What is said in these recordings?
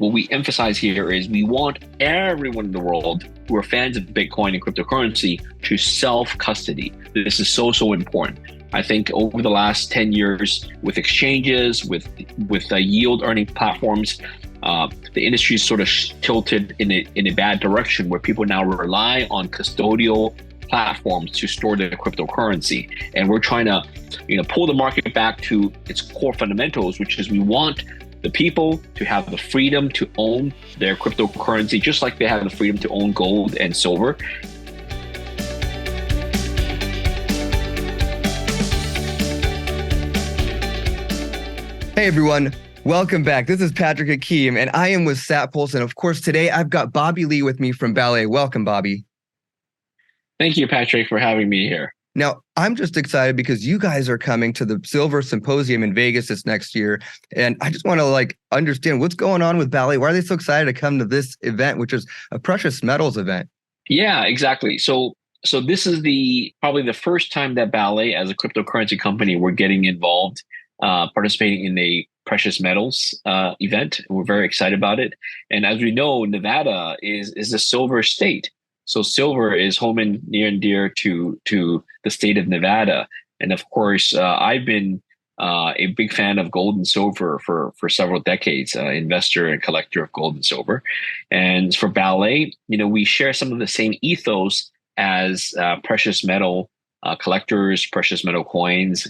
what we emphasize here is we want everyone in the world who are fans of Bitcoin and cryptocurrency to self-custody. This is so important. I think over the last 10 years, with exchanges, with yield earning platforms, the industry is sort of tilted in a bad direction, where people now rely on custodial platforms to store their cryptocurrency. And we're trying to, pull the market back to its core fundamentals, which is we want the people to have the freedom to own their cryptocurrency, just like they have the freedom to own gold and silver. Hey everyone, welcome back. This is Patrick Hakeem, and I am with SatPulse. And of course, today I've got Bobby Lee with me from Ballet. Welcome, Bobby. Thank you, Patrick, for having me here. Now, I'm just excited because you guys are coming to the Silver Symposium in Vegas this next year. And I just want to understand what's going on with Ballet. Why are they so excited to come to this event, which is a precious metals event? Yeah, exactly. So this is probably the first time that Ballet, as a cryptocurrency company, we're getting involved, participating in a precious metals event. We're very excited about it. And as we know, Nevada is a silver state. So silver is home and near and dear to the state of Nevada. And of course, I've been a big fan of gold and silver for several decades, investor and collector of gold and silver. And for Ballet, we share some of the same ethos as precious metal collectors, precious metal coins,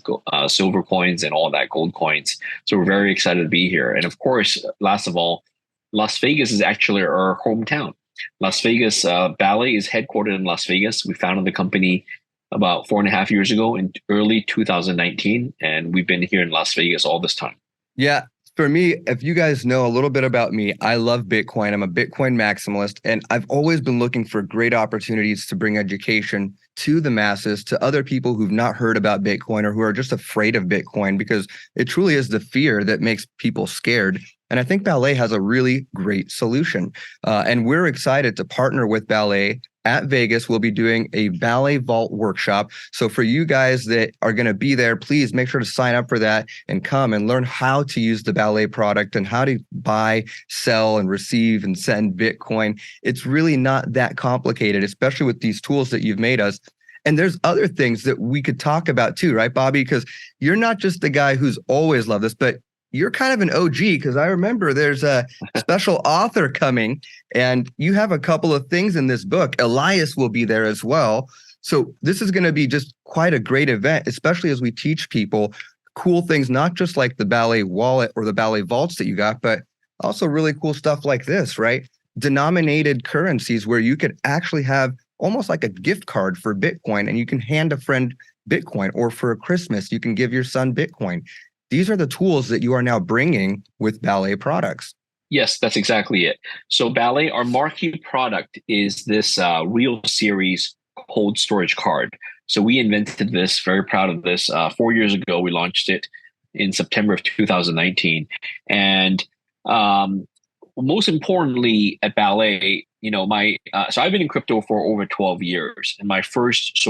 silver coins, and all that, gold coins. So we're very excited to be here. And of course, last of all, Las Vegas is actually our hometown. Las Vegas, Ballet is headquartered in Las Vegas. We founded the company about 4.5 years ago in early 2019, and we've been here in Las Vegas all this time. Yeah. For me, if you guys know a little bit about me, I love Bitcoin. I'm a Bitcoin maximalist, and I've always been looking for great opportunities to bring education to the masses, to other people who've not heard about Bitcoin or who are just afraid of Bitcoin, because it truly is the fear that makes people scared. And I think Ballet has a really great solution. And we're excited to partner with Ballet. At Vegas, we'll be doing a Ballet Vault workshop. So for you guys that are going to be there, please make sure to sign up for that and come and learn how to use the Ballet product and how to buy, sell, and receive and send Bitcoin. It's really not that complicated, especially with these tools that you've made us. And there's other things that we could talk about too, right, Bobby? Because you're not just the guy who's always loved this, but you're kind of an OG, because I remember there's a special author coming and you have a couple of things in this book. Elias will be there as well. So this is going to be just quite a great event, especially as we teach people cool things, not just like the Ballet wallet or the Ballet vaults that you got, but also really cool stuff like this, right? Denominated currencies where you could actually have almost like a gift card for Bitcoin, and you can hand a friend Bitcoin, or for Christmas, you can give your son Bitcoin. These are the tools that you are now bringing with Ballet products. Yes, that's exactly it. So Ballet, our marquee product is this Real Series cold storage card. So we invented this, very proud of this. 4 years ago, we launched it in September of 2019. And most importantly at Ballet, so I've been in crypto for over 12 years. And my first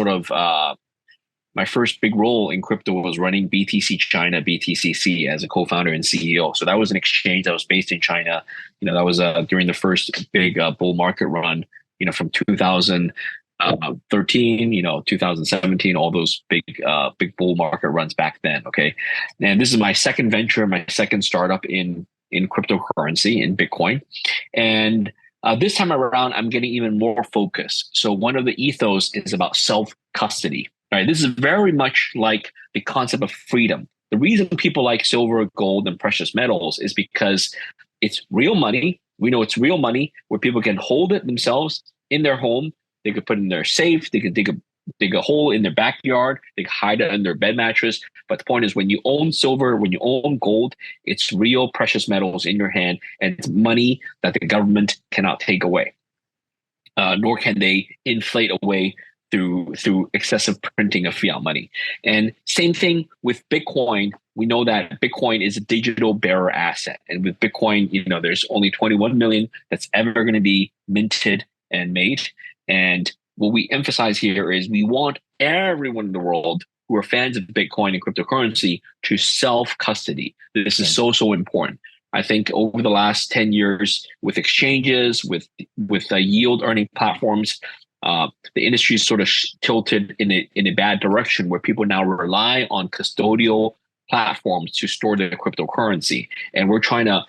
my first big role in crypto was running BTC China, BTCC, as a co-founder and CEO. So that was an exchange that was based in China. That was during the first big bull market run, from 2013, 2017, all those big bull market runs back then. Okay. And this is my second venture, my second startup in cryptocurrency, in Bitcoin. And this time around, I'm getting even more focused. So one of the ethos is about self-custody. Right. This is very much like the concept of freedom. The reason people like silver, gold, and precious metals is because it's real money. We know it's real money where people can hold it themselves in their home. They could put it in their safe. They could dig a hole in their backyard. They could hide it under their bed mattress. But the point is, when you own silver, when you own gold, it's real precious metals in your hand, and it's money that the government cannot take away, nor can they inflate away through excessive printing of fiat money. And same thing with Bitcoin. We know that Bitcoin is a digital bearer asset. And with Bitcoin, there's only 21 million that's ever going to be minted and made. And what we emphasize here is we want everyone in the world who are fans of Bitcoin and cryptocurrency to self-custody. This is so important. I think over the last 10 years, with exchanges, with yield earning platforms, the industry is sort of tilted in a bad direction, where people now rely on custodial platforms to store their cryptocurrency, and we're trying to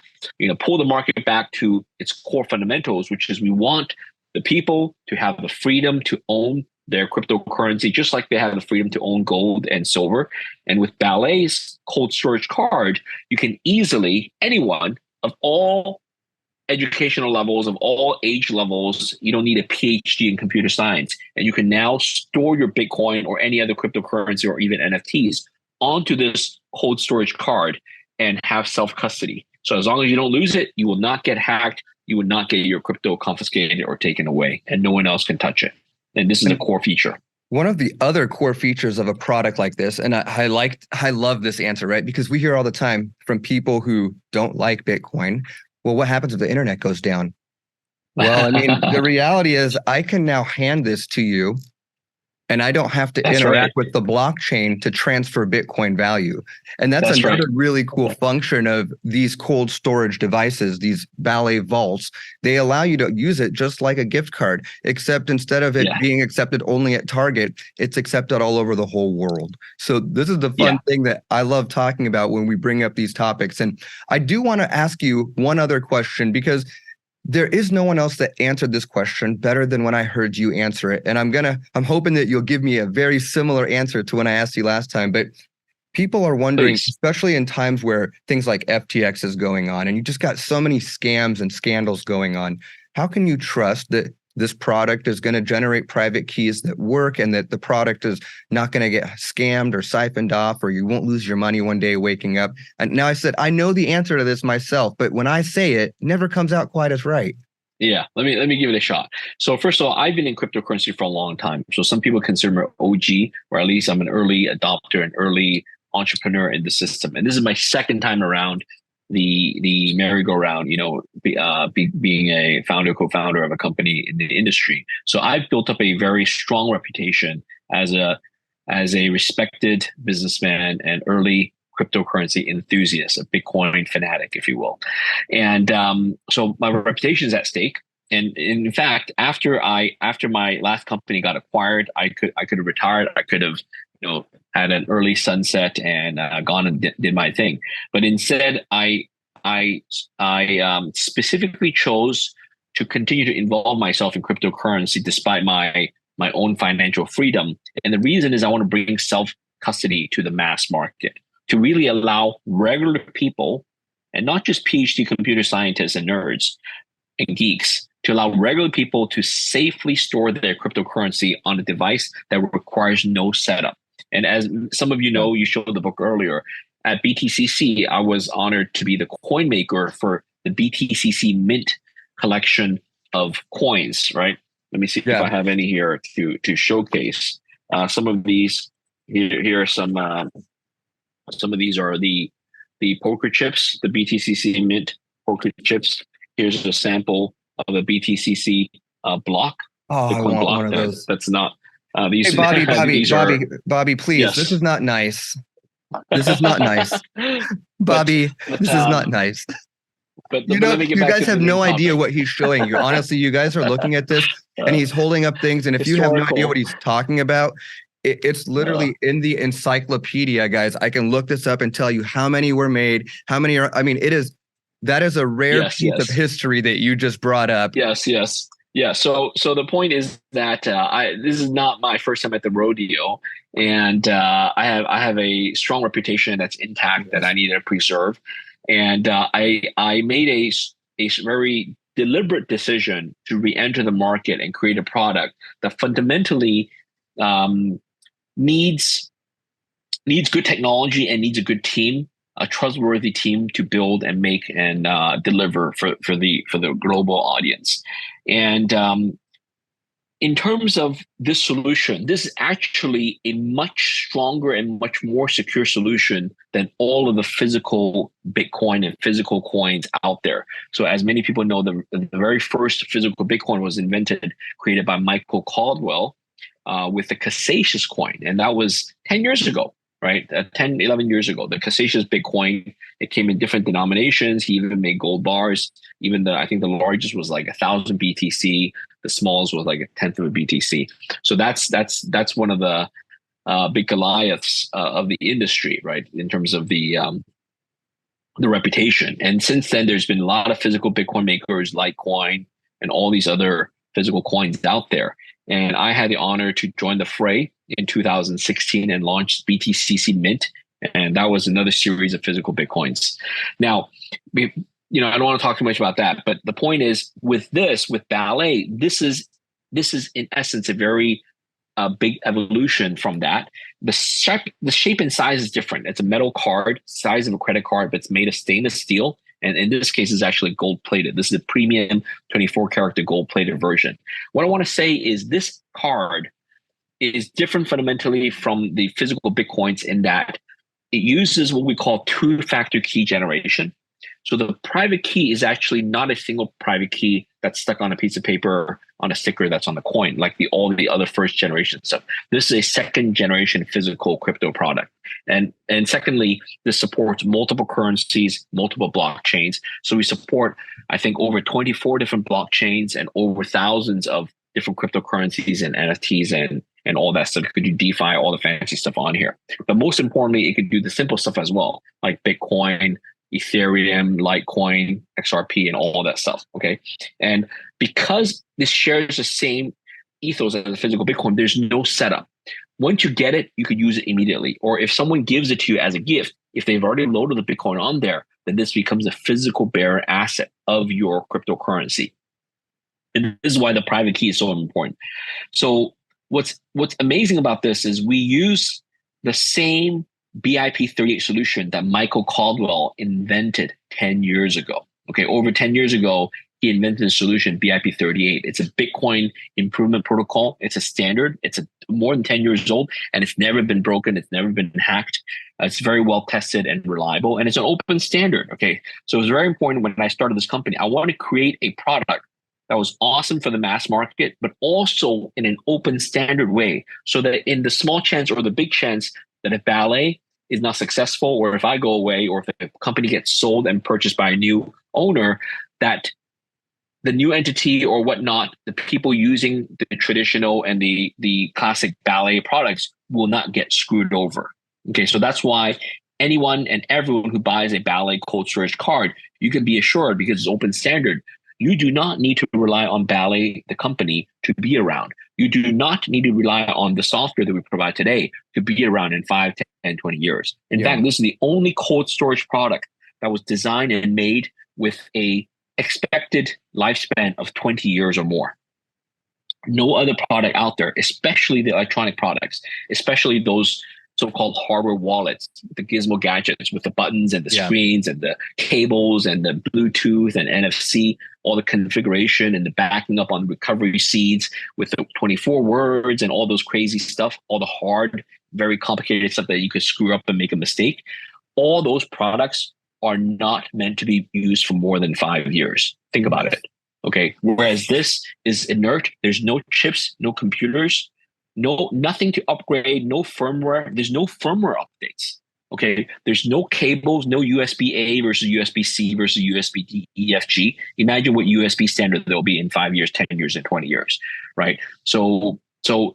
pull the market back to its core fundamentals, which is we want the people to have the freedom to own their cryptocurrency, just like they have the freedom to own gold and silver. And with Ballet's cold storage card, you can easily, anyone of all educational levels, of all age levels, you don't need a PhD in computer science, and you can now store your Bitcoin or any other cryptocurrency or even NFTs onto this cold storage card and have self-custody. So as long as you don't lose it, you will not get hacked, you will not get your crypto confiscated or taken away, and no one else can touch it. And this is a core feature. One of the other core features of a product like this, and I love this answer, right? Because we hear all the time from people who don't like Bitcoin, well, what happens if the internet goes down? Well, I mean, the reality is I can now hand this to you, and I don't have to interact with the blockchain to transfer Bitcoin value. And that's another really cool function of these cold storage devices, these Ballet vaults. They allow you to use it just like a gift card, except instead of it being accepted only at Target, it's accepted all over the whole world. So this is the fun thing that I love talking about when we bring up these topics. And I do want to ask you one other question, because there is no one else that answered this question better than when I heard you answer it. And I'm hoping that you'll give me a very similar answer to when I asked you last time. But people are wondering, especially in times where things like FTX is going on, and you just got so many scams and scandals going on, how can you trust that this product is going to generate private keys that work, and that the product is not going to get scammed or siphoned off, or you won't lose your money one day waking up? And now I said, I know the answer to this myself, but when I say it, it never comes out quite as right. Yeah, let me give it a shot. So first of all, I've been in cryptocurrency for a long time. So some people consider me OG, or at least I'm an early adopter, an early entrepreneur in the system. And this is my second time around the merry-go-round, being a co-founder of a company in the industry. So I've built up a very strong reputation as a respected businessman and early cryptocurrency enthusiast, a Bitcoin fanatic, if you will. And so my reputation is at stake. And in fact, after my last company got acquired, I could have retired. I could have had an early sunset and gone and did my thing. But instead, I specifically chose to continue to involve myself in cryptocurrency despite my own financial freedom. And the reason is I want to bring self-custody to the mass market, to really allow regular people, and not just PhD computer scientists and nerds and geeks, to allow regular people to safely store their cryptocurrency on a device that requires no setup. And as some of you know, you showed the book earlier, at BTCC, I was honored to be the coin maker for the BTCC Mint collection of coins, right? Let me see if I have any here to showcase. Some of these, here are some of these are the poker chips, the BTCC Mint poker chips. Here's a sample of a BTCC block. Oh, I want one of those. That's not... hey, Bobby, please. Yes. This is not nice. This is not nice. Bobby, this is not nice. But you guys have no idea what he's showing you. Honestly, you guys are looking at this and he's holding up things. And if you have no idea what he's talking about, it's literally in the encyclopedia, guys. I can look this up and tell you how many were made, how many are, I mean, that is a rare piece of history that you just brought up. Yes. Yeah. So the point is that this is not my first time at the rodeo, and I have a strong reputation that's intact that I need to preserve, and I made a very deliberate decision to re-enter the market and create a product that fundamentally needs good technology and needs a good team, a trustworthy team to build and make and deliver for the global audience. And in terms of this solution, this is actually a much stronger and much more secure solution than all of the physical Bitcoin and physical coins out there. So as many people know, the very first physical Bitcoin was created by Michael Caldwell with the Cassius coin. And that was 10 years ago. right? 10, 11 years ago, the Cassasius Bitcoin, it came in different denominations. He even made gold bars. Even I think the largest was like 1,000 BTC. The smallest was like a tenth of a BTC. So that's one of the big Goliaths of the industry, right? In terms of the reputation. And since then, there's been a lot of physical Bitcoin makers, Litecoin, and all these other physical coins out there. And I had the honor to join the fray in 2016 and launch BTCC Mint. And that was another series of physical Bitcoins. Now, I don't want to talk too much about that, but the point is with Ballet, this is in essence a very big evolution from that. The shape and size is different. It's a metal card, size of a credit card, but it's made of stainless steel. And in this case, it's actually gold plated. This is a premium 24-karat gold plated version. What I want to say is this card is different fundamentally from the physical Bitcoins in that it uses what we call two-factor key generation. So the private key is actually not a single private key that's stuck on a piece of paper on a sticker that's on the coin, like all the other first generation stuff. This is a second generation physical crypto product. And secondly, this supports multiple currencies, multiple blockchains. So we support, I think, over 24 different blockchains and over thousands of different cryptocurrencies and NFTs and all that stuff. You could do DeFi, all the fancy stuff on here. But most importantly, it could do the simple stuff as well, like Bitcoin, Ethereum, Litecoin, XRP, and all that stuff. Okay. And because this shares the same ethos as a physical Bitcoin, there's no setup. Once you get it, you could use it immediately. Or if someone gives it to you as a gift, if they've already loaded the Bitcoin on there, then this becomes a physical bearer asset of your cryptocurrency. And this is why the private key is so important. So what's amazing about this is we use the same BIP38 solution that Michael Caldwell invented 10 years ago. Okay, over 10 years ago, he invented a solution, BIP38. It's a Bitcoin improvement protocol. It's a standard. It's more than 10 years old, and it's never been broken. It's never been hacked. It's very well tested and reliable, and it's an open standard. Okay, so it was very important when I started this company. I wanted to create a product that was awesome for the mass market, but also in an open standard way, so that in the small chance or the big chance that if Ballet is not successful, or if I go away, or if the company gets sold and purchased by a new owner, that the new entity or whatnot, the people using the traditional and the classic Ballet products will not get screwed over. Okay, so that's why anyone and everyone who buys a Ballet cold storage card, you can be assured, because it's open standard, you do not need to rely on Ballet, the company, to be around. You do not need to rely on the software that we provide today to be around in 5, 10, 20 years. In fact, this is the only cold storage product that was designed and made with a expected lifespan of 20 years or more. No other product out there, especially the electronic products, especially those so-called hardware wallets, the gizmo gadgets with the buttons and the screens and the cables and the Bluetooth and NFC, all the configuration and the backing up on recovery seeds with the 24 words and all those crazy stuff, all the hard, very complicated stuff that you could screw up and make a mistake. All those products are not meant to be used for more than 5 years. Think about it. Okay. Whereas this is inert. There's no chips, no computers, nothing to upgrade, no firmware. There's no firmware updates. Okay. There's no cables, no USB-A versus USB-C versus USB-D, EFG. Imagine what USB standard there'll be in 5 years, 10 years, and 20 years. Right. So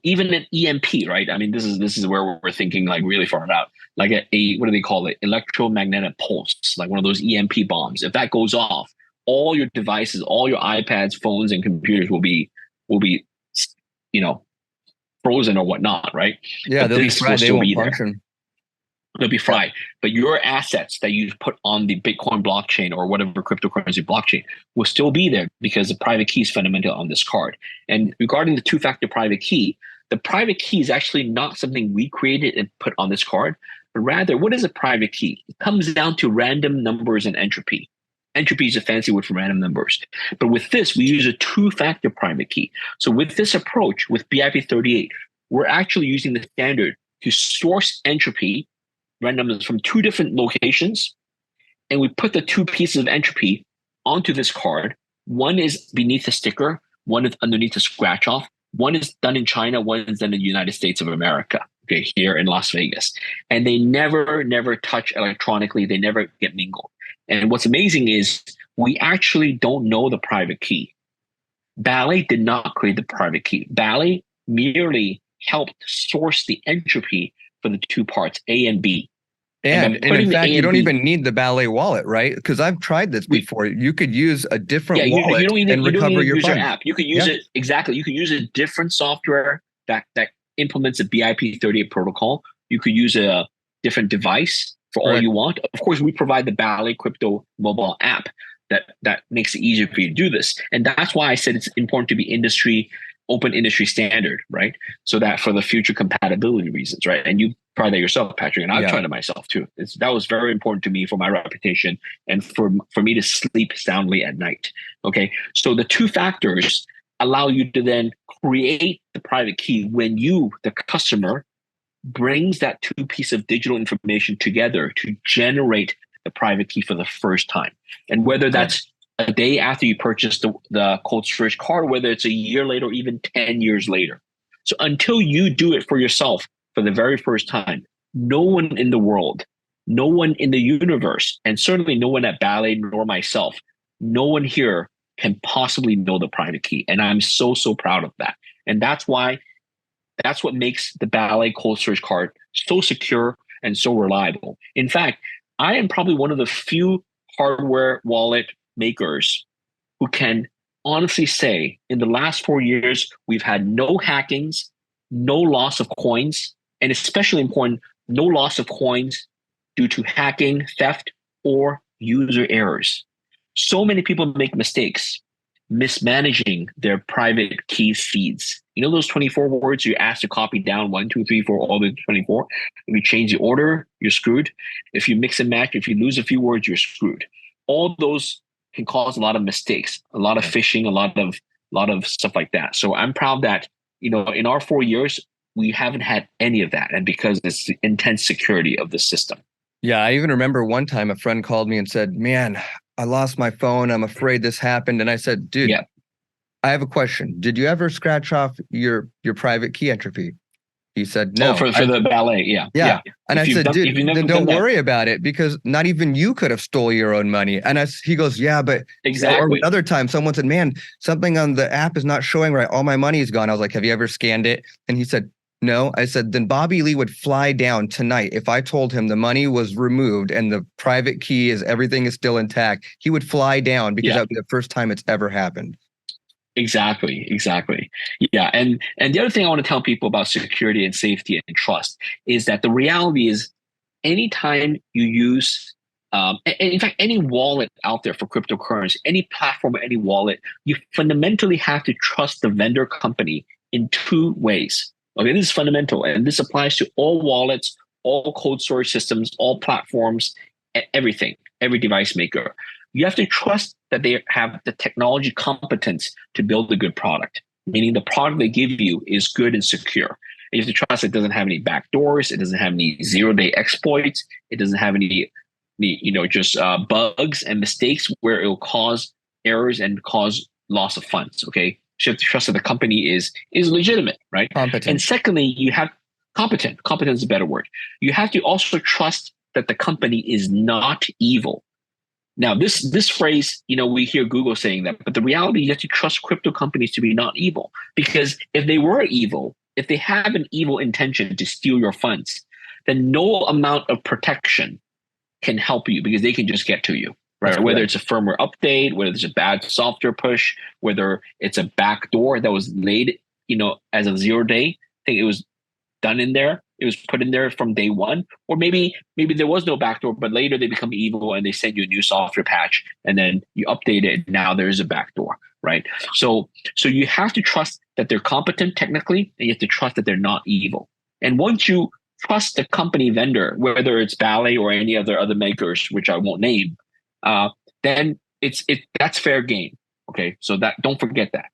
even an EMP, right? I mean, this is where we're thinking like really far out. Like a what do they call it? Electromagnetic pulse, like one of those EMP bombs. If that goes off, all your devices, all your iPads, phones, and computers will be, frozen or whatnot, right? Yeah, but they'll be fried. They won't function. They'll be fried. But your assets that you put on the Bitcoin blockchain or whatever cryptocurrency blockchain will still be there, because the private key is fundamental on this card. And regarding the two-factor private key, the private key is actually not something we created and put on this card, but rather, what is a private key? It comes down to random numbers and entropy. Entropy is a fancy word for random numbers. But with this, we use a two-factor private key. So with this approach, with BIP38, we're actually using the standard to source entropy, randomness, from two different locations, and we put the two pieces of entropy onto this card. One is beneath the sticker, one is underneath the scratch off. One is done in China, one is done in the United States of America. okay, here in Las Vegas. And they never touch electronically. They never get mingled. And what's amazing is we actually don't know the private key. Ballet did not create the private key. Ballet merely helped source the entropy for the two parts, A and B. And in fact, you don't even need the Ballet wallet, right? Because I've tried this before. You could use a different wallet and recover your funds. App. You could use it exactly. You could use a different software that implements a BIP38 protocol. You could use a different device for all you want. Of course, we provide the Ballet crypto mobile app that makes it easier for you to do this. And that's why I said it's important to be open industry standard, right? So that for the future compatibility reasons, right? And you try that yourself, Patrick, and I've tried it myself too. That was very important to me for my reputation and for me to sleep soundly at night. Okay, so the two factors allow you to then create the private key when you, the customer, brings that two piece of digital information together to generate the private key for the first time. And whether that's a day after you purchase the cold storage card, whether it's a year later or even 10 years later. So until you do it for yourself for the very first time, no one in the world, no one in the universe, and certainly no one at Ballet nor myself, no one here can possibly know the private key. And I'm so proud of that. And that's what makes the Ballet cold storage card so secure and so reliable. In fact, I am probably one of the few hardware wallet makers who can honestly say in the last 4 years, we've had no hackings, no loss of coins, and especially important, no loss of coins due to hacking, theft, or user errors. So many people make mistakes mismanaging their private key feeds. You know those 24 words you're asked to copy down 1, 2, 3, 4, all the 24? If you change the order, you're screwed. If you mix and match, if you lose a few words, you're screwed. All those can cause a lot of mistakes, a lot of phishing, a lot of stuff like that. So I'm proud that, in our 4 years, we haven't had any of that. And because it's the intense security of the system. Yeah, I even remember one time a friend called me and said, man, I lost my phone. I'm afraid this happened. And I said, dude, I have a question. Did you ever scratch off your private key entropy? He said, no. Oh, for the Ballet, yeah. And I said, dude, then don't worry about it because not even you could have stole your own money. And he goes, yeah, but exactly. Or another time someone said, man, something on the app is not showing right. All my money is gone. I was like, have you ever scanned it? And he said, no. I said, then Bobby Lee would fly down tonight. If I told him the money was removed and the private key everything is still intact, he would fly down because that would be the first time it's ever happened. Exactly. Yeah. And the other thing I want to tell people about security and safety and trust is that the reality is anytime you use, in fact, any wallet out there for cryptocurrency, any platform or any wallet, you fundamentally have to trust the vendor company in two ways. Okay, this is fundamental. And this applies to all wallets, all cold storage systems, all platforms, everything, every device maker. You have to trust that they have the technology competence to build a good product, meaning the product they give you is good and secure. And you have to trust it doesn't have any backdoors, it doesn't have any zero-day exploits, it doesn't have any bugs and mistakes where it will cause errors and cause loss of funds. Okay, so you have to trust that the company is legitimate, right? Competent. And secondly, you have competent. Competent is a better word. You have to also trust that the company is not evil. Now, this phrase, we hear Google saying that, but the reality, you have to trust crypto companies to be not evil. Because if they were evil, if they have an evil intention to steal your funds, then no amount of protection can help you because they can just get to you, right? Whether it's a firmware update, whether it's a bad software push, whether it's a backdoor that was laid, as a 0-day. I think it was done in there. It was put in there from day one, or maybe there was no backdoor, but later they become evil and they send you a new software patch and then you update it. And now there is a backdoor, right? So you have to trust that they're competent technically, and you have to trust that they're not evil. And once you trust the company vendor, whether it's Ballet or any other makers, which I won't name, then that's fair game. Okay, so don't forget that.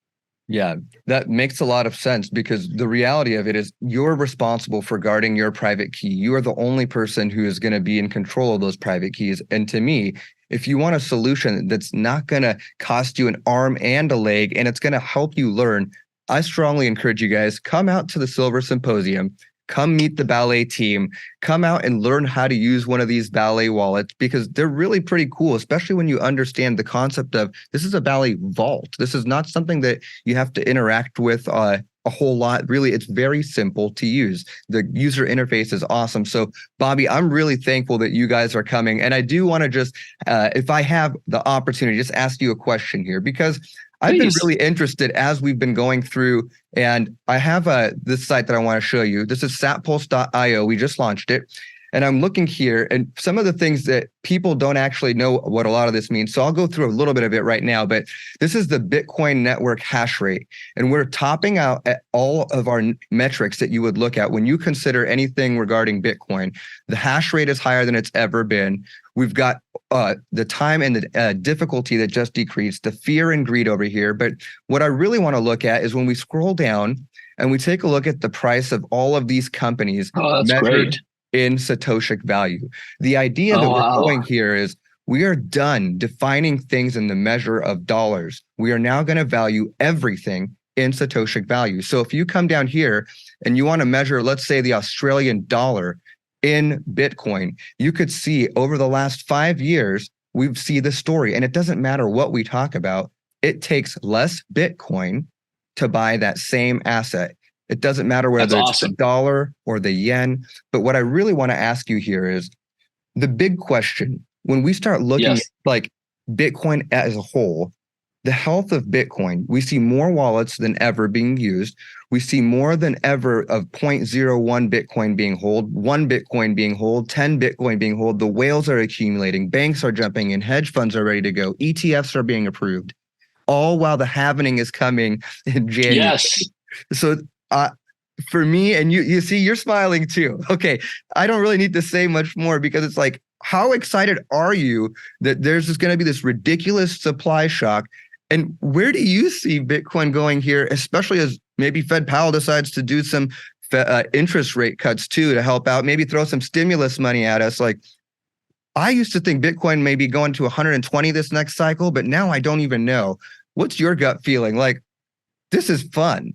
Yeah, that makes a lot of sense because the reality of it is you're responsible for guarding your private key. You are the only person who is going to be in control of those private keys. And to me, if you want a solution that's not going to cost you an arm and a leg and it's going to help you learn, I strongly encourage you guys, come out to the Silver Symposium, come meet the Ballet team, come out and learn how to use one of these Ballet wallets, because they're really pretty cool, especially when you understand the concept of this is a Ballet vault. This is not something that you have to interact with a whole lot. Really, it's very simple to use. The user interface is awesome. So, Bobby, I'm really thankful that you guys are coming. And I do want to just, if I have the opportunity, just ask you a question here, because I've been really interested as we've been going through, and I have this site that I want to show you. This is satpulse.io. We just launched it. And I'm looking here, and some of the things that people don't actually know what a lot of this means. So I'll go through a little bit of it right now, but this is the Bitcoin network hash rate. And we're topping out at all of our metrics that you would look at when you consider anything regarding Bitcoin. The hash rate is higher than it's ever been. We've got the time and the difficulty that just decreased, the fear and greed over here. But what I really want to look at is when we scroll down and we take a look at the price of all of these companies that's great. in Satoshic value. The idea that we're going here is we are done defining things in the measure of dollars. We are now going to value everything in Satoshic value. So if you come down here and you want to measure, let's say, the Australian dollar in Bitcoin, you could see over the last 5 years, we see the story. And it doesn't matter what we talk about. It takes less Bitcoin to buy that same asset. It doesn't matter whether it's the dollar or the yen. But what I really want to ask you here is the big question. When we start looking at like Bitcoin as a whole, the health of Bitcoin, we see more wallets than ever being used. We see more than ever of 0.01 Bitcoin being held, 1 Bitcoin being held, 10 Bitcoin being held. The whales are accumulating. Banks are jumping in. Hedge funds are ready to go. ETFs are being approved, all while the halving is coming in January. Yes. So for me, and you see, you're smiling too. Okay, I don't really need to say much more, because it's like, how excited are you that there's just going to be this ridiculous supply shock? And where do you see Bitcoin going here, especially as maybe Fed Powell decides to do some interest rate cuts too to help out, maybe throw some stimulus money at us? Like, I used to think Bitcoin may be going to 120 this next cycle, but now I don't even know. What's your gut feeling? Like, this is fun.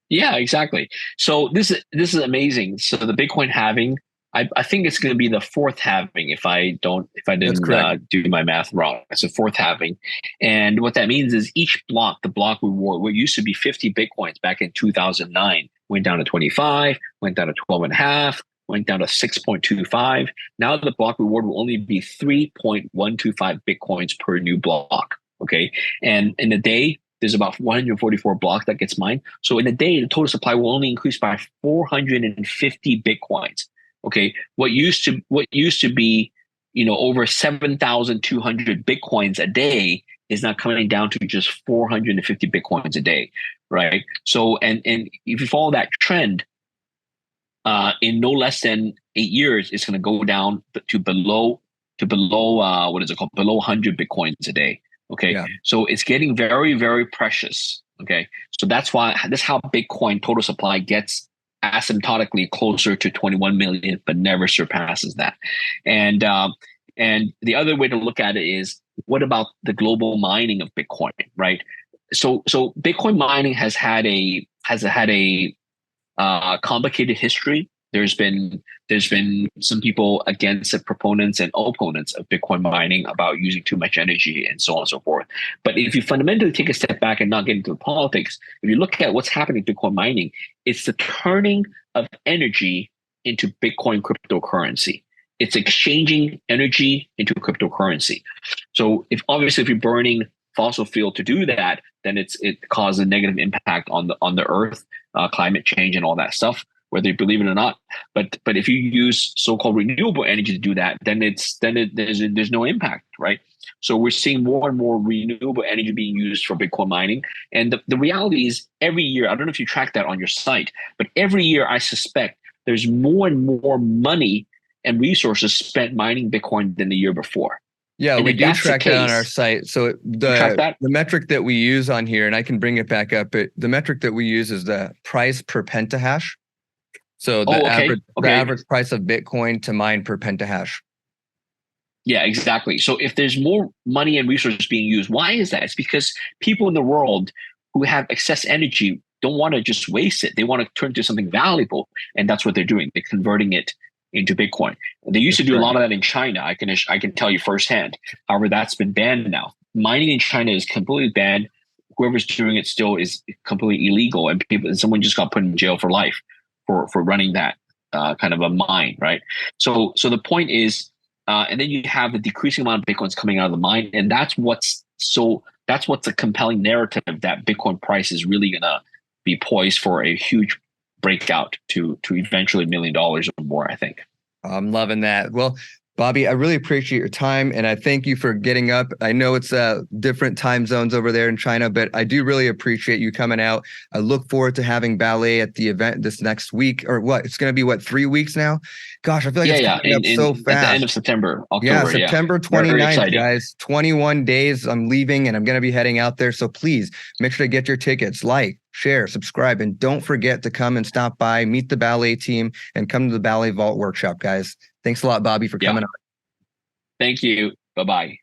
Yeah, exactly. So this is amazing. So the Bitcoin halving, I think it's going to be the 4th halving if I didn't do my math wrong. It's a 4th halving, and what that means is each block, the block reward, what used to be 50 Bitcoins back in 2009, went down to 25, went down to 12 and a half, went down to 6.25. Now the block reward will only be 3.125 Bitcoins per new block. Okay, and in a day, there's about 144 blocks that gets mined. So in a day, the total supply will only increase by 450 Bitcoins. Okay, what used to be, over 7,200 Bitcoins a day is now coming down to just 450 Bitcoins a day, right? So, and if you follow that trend, in no less than 8 years, it's going to go down to below what is it called? Below 100 Bitcoins a day. Okay, so it's getting very, very precious. Okay, so that's how Bitcoin total supply gets asymptotically closer to 21 million, but never surpasses that. And the other way to look at it is, what about the global mining of Bitcoin, right? So Bitcoin mining has had a complicated history. There's been some people against it, proponents and opponents of Bitcoin mining, about using too much energy and so on and so forth. But if you fundamentally take a step back and not get into the politics, if you look at what's happening to Bitcoin mining, it's the turning of energy into Bitcoin cryptocurrency. It's exchanging energy into cryptocurrency. So if you're burning fossil fuel to do that, then it causes a negative impact on the earth, climate change and all that stuff, whether you believe it or not. But if you use so-called renewable energy to do that, then there's no impact, right? So we're seeing more and more renewable energy being used for Bitcoin mining. And the reality is, every year, I don't know if you track that on your site, but every year I suspect there's more and more money and resources spent mining Bitcoin than the year before. Yeah, and we do track that on our site. So the metric that we use on here, and I can bring it back up, but the metric that we use is the price per pentahash. So the average price of Bitcoin to mine per pentahash. Yeah, exactly. So if there's more money and resources being used, why is that? It's because people in the world who have excess energy don't want to just waste it. They want to turn it into something valuable, and that's what they're doing. They're converting it into Bitcoin. They used to do a lot of that in China. I can tell you firsthand. However, that's been banned now. Mining in China is completely banned. Whoever's doing it still is completely illegal, and someone just got put in jail for life for running that kind of a mine, right? So the point is, and then you have the decreasing amount of Bitcoins coming out of the mine, and that's what's a compelling narrative that Bitcoin price is really gonna be poised for a huge breakout to eventually $1 million or more, I think. I'm loving that. Well, Bobby, I really appreciate your time, and I thank you for getting up. I know it's different time zones over there in China, but I do really appreciate you coming out. I look forward to having Ballet at the event this next week, or what? It's going to be 3 weeks now? Gosh, I feel like it's coming up so fast. At the end of September, October. Yeah, September 29th, guys. 21 days. I'm leaving, and I'm going to be heading out there. So please make sure to get your tickets, like, share, subscribe, and don't forget to come and stop by, meet the Ballet team, and come to the Ballet Vault workshop, guys. Thanks a lot, Bobby, for coming on. Thank you. Bye-bye.